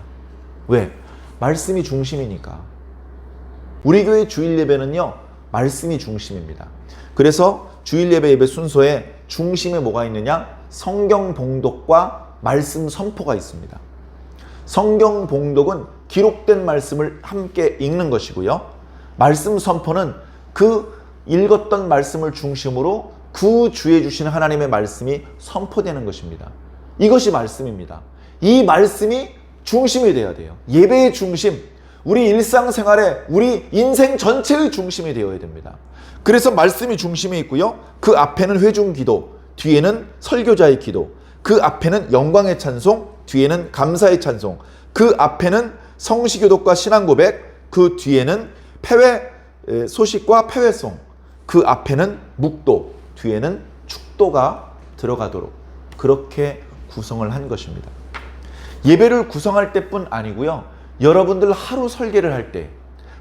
왜? 말씀이 중심이니까. 우리 교회 주일 예배는요, 말씀이 중심입니다. 그래서 주일 예배 순서에 중심에 뭐가 있느냐? 성경 봉독과 말씀 선포가 있습니다. 성경 봉독은 기록된 말씀을 함께 읽는 것이고요. 말씀 선포는 그 읽었던 말씀을 중심으로 그 주에 주신 하나님의 말씀이 선포되는 것입니다. 이것이 말씀입니다. 이 말씀이 중심이 돼야 돼요. 예배의 중심, 우리 일상생활에 우리 인생 전체의 중심이 되어야 됩니다. 그래서 말씀이 중심에 있고요. 그 앞에는 회중기도, 뒤에는 설교자의 기도, 그 앞에는 영광의 찬송, 뒤에는 감사의 찬송, 그 앞에는 성시교독과 신앙고백, 그 뒤에는 폐회 소식과 폐회송, 그 앞에는 묵도, 뒤에는 축도가 들어가도록 그렇게 구성을 한 것입니다. 예배를 구성할 때뿐 아니고요. 여러분들 하루 설계를 할 때,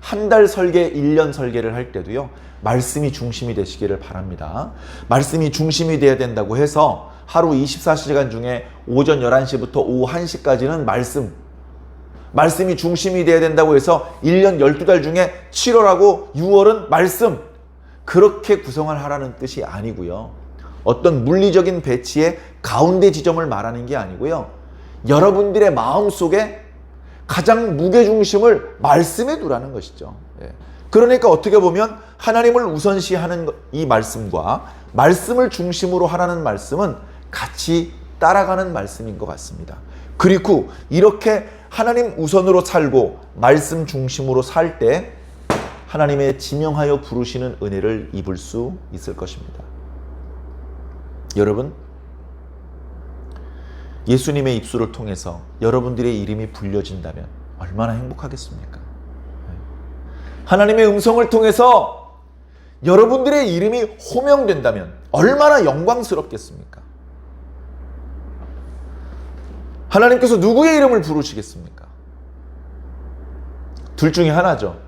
한 달 설계, 1년 설계를 할 때도요. 말씀이 중심이 되시기를 바랍니다. 말씀이 중심이 돼야 된다고 해서 하루 24시간 중에 오전 11시부터 오후 1시까지는 말씀이 중심이 돼야 된다고 해서 1년 12달 중에 7월하고 6월은 말씀, 그렇게 구성을 하라는 뜻이 아니고요. 어떤 물리적인 배치의 가운데 지점을 말하는 게 아니고요. 여러분들의 마음속에 가장 무게중심을 말씀에 두라는 것이죠. 그러니까 어떻게 보면 하나님을 우선시하는 이 말씀과 말씀을 중심으로 하라는 말씀은 같이 따라가는 말씀인 것 같습니다. 그리고 이렇게 하나님 우선으로 살고 말씀 중심으로 살 때 하나님의 지명하여 부르시는 은혜를 입을 수 있을 것입니다. 여러분, 예수님의 입술을 통해서 여러분들의 이름이 불려진다면 얼마나 행복하겠습니까? 하나님의 음성을 통해서 여러분들의 이름이 호명된다면 얼마나 영광스럽겠습니까? 하나님께서 누구의 이름을 부르시겠습니까? 둘 중에 하나죠.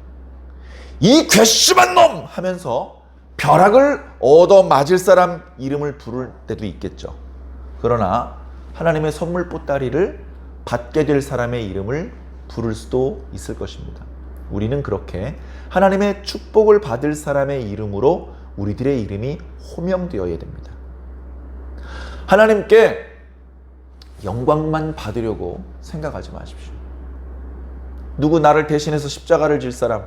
이 괘씸한 놈! 하면서 벼락을 얻어 맞을 사람 이름을 부를 때도 있겠죠. 그러나 하나님의 선물 보따리를 받게 될 사람의 이름을 부를 수도 있을 것입니다. 우리는 그렇게 하나님의 축복을 받을 사람의 이름으로 우리들의 이름이 호명되어야 됩니다. 하나님께 영광만 받으려고 생각하지 마십시오. 누구 나를 대신해서 십자가를 질 사람,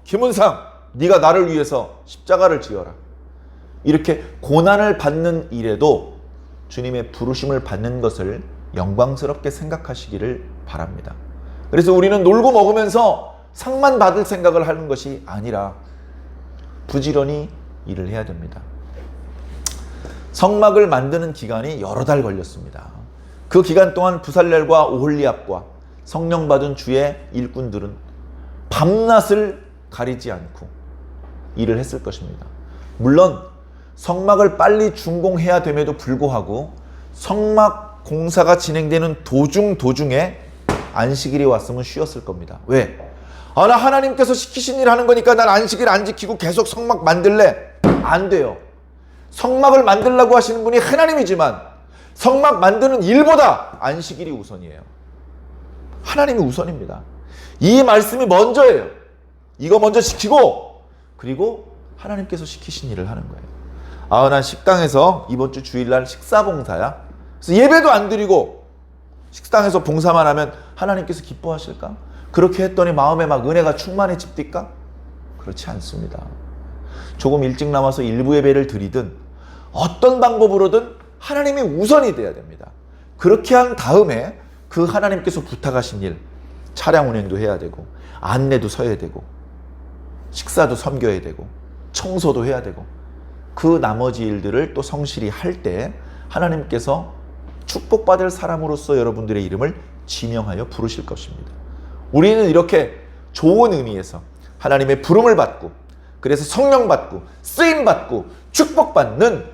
김은상, 네가 나를 위해서 십자가를 지어라. 이렇게 고난을 받는 일에도 주님의 부르심을 받는 것을 영광스럽게 생각하시기를 바랍니다. 그래서 우리는 놀고 먹으면서 상만 받을 생각을 하는 것이 아니라 부지런히 일을 해야 됩니다. 성막을 만드는 기간이 여러 달 걸렸습니다. 그 기간 동안 부살렐과 오홀리압과 성령 받은 주의 일꾼들은 밤낮을 가리지 않고 일을 했을 것입니다. 물론 성막을 빨리 준공해야 됨에도 불구하고 성막 공사가 진행되는 도중에 안식일이 왔으면 쉬었을 겁니다. 왜? 나 하나님께서 시키신 일 하는 거니까 난 안식일 안 지키고 계속 성막 만들래? 안 돼요. 성막을 만들라고 하시는 분이 하나님이지만 성막 만드는 일보다 안식일이 우선이에요. 하나님이 우선입니다. 이 말씀이 먼저예요. 이거 먼저 지키고 그리고 하나님께서 시키신 일을 하는 거예요. 난 식당에서 이번 주 주일날 식사 봉사야. 그래서 예배도 안 드리고 식당에서 봉사만 하면 하나님께서 기뻐하실까? 그렇게 했더니 마음에 막 은혜가 충만해집니까? 그렇지 않습니다. 조금 일찍 나와서 일부 예배를 드리든 어떤 방법으로든 하나님이 우선이 돼야 됩니다. 그렇게 한 다음에 그 하나님께서 부탁하신 일, 차량 운행도 해야 되고 안내도 서야 되고 식사도 섬겨야 되고 청소도 해야 되고 그 나머지 일들을 또 성실히 할 때 하나님께서 축복받을 사람으로서 여러분들의 이름을 지명하여 부르실 것입니다. 우리는 이렇게 좋은 의미에서 하나님의 부름을 받고 그래서 성령 받고 쓰임 받고 축복받는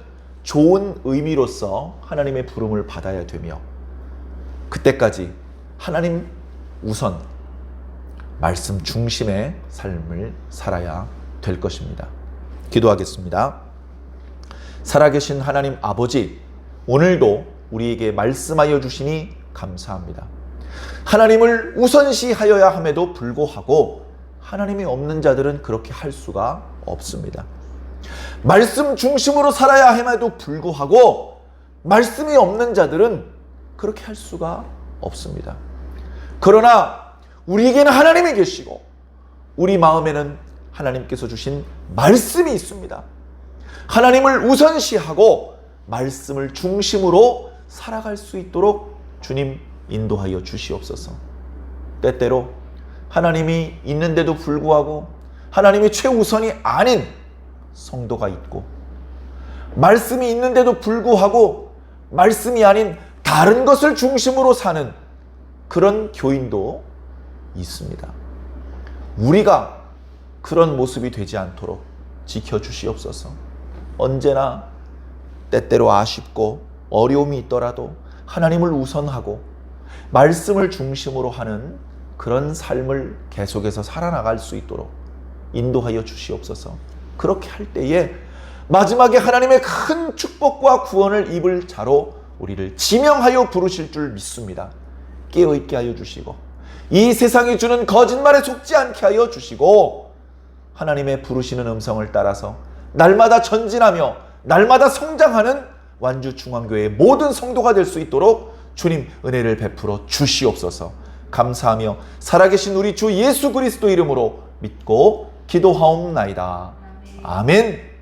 좋은 의미로서 하나님의 부름을 받아야 되며 그때까지 하나님 우선 말씀 중심의 삶을 살아야 될 것입니다. 기도하겠습니다. 살아계신 하나님 아버지, 오늘도 우리에게 말씀하여 주시니 감사합니다. 하나님을 우선시하여야 함에도 불구하고 하나님이 없는 자들은 그렇게 할 수가 없습니다. 말씀 중심으로 살아야 함에도 불구하고 말씀이 없는 자들은 그렇게 할 수가 없습니다. 그러나 우리에게는 하나님이 계시고 우리 마음에는 하나님께서 주신 말씀이 있습니다. 하나님을 우선시하고 말씀을 중심으로 살아갈 수 있도록 주님 인도하여 주시옵소서. 때때로 하나님이 있는데도 불구하고 하나님이 최우선이 아닌 성도가 있고, 말씀이 있는데도 불구하고 말씀이 아닌 다른 것을 중심으로 사는 그런 교인도 있습니다. 우리가 그런 모습이 되지 않도록 지켜주시옵소서. 언제나 때때로 아쉽고 어려움이 있더라도 하나님을 우선하고 말씀을 중심으로 하는 그런 삶을 계속해서 살아나갈 수 있도록 인도하여 주시옵소서. 그렇게 할 때에 마지막에 하나님의 큰 축복과 구원을 입을 자로 우리를 지명하여 부르실 줄 믿습니다. 깨어있게 하여 주시고 이 세상이 주는 거짓말에 속지 않게 하여 주시고 하나님의 부르시는 음성을 따라서 날마다 전진하며 날마다 성장하는 완주중앙교회의 모든 성도가 될 수 있도록 주님 은혜를 베풀어 주시옵소서. 감사하며 살아계신 우리 주 예수 그리스도 이름으로 믿고 기도하옵나이다. 아멘.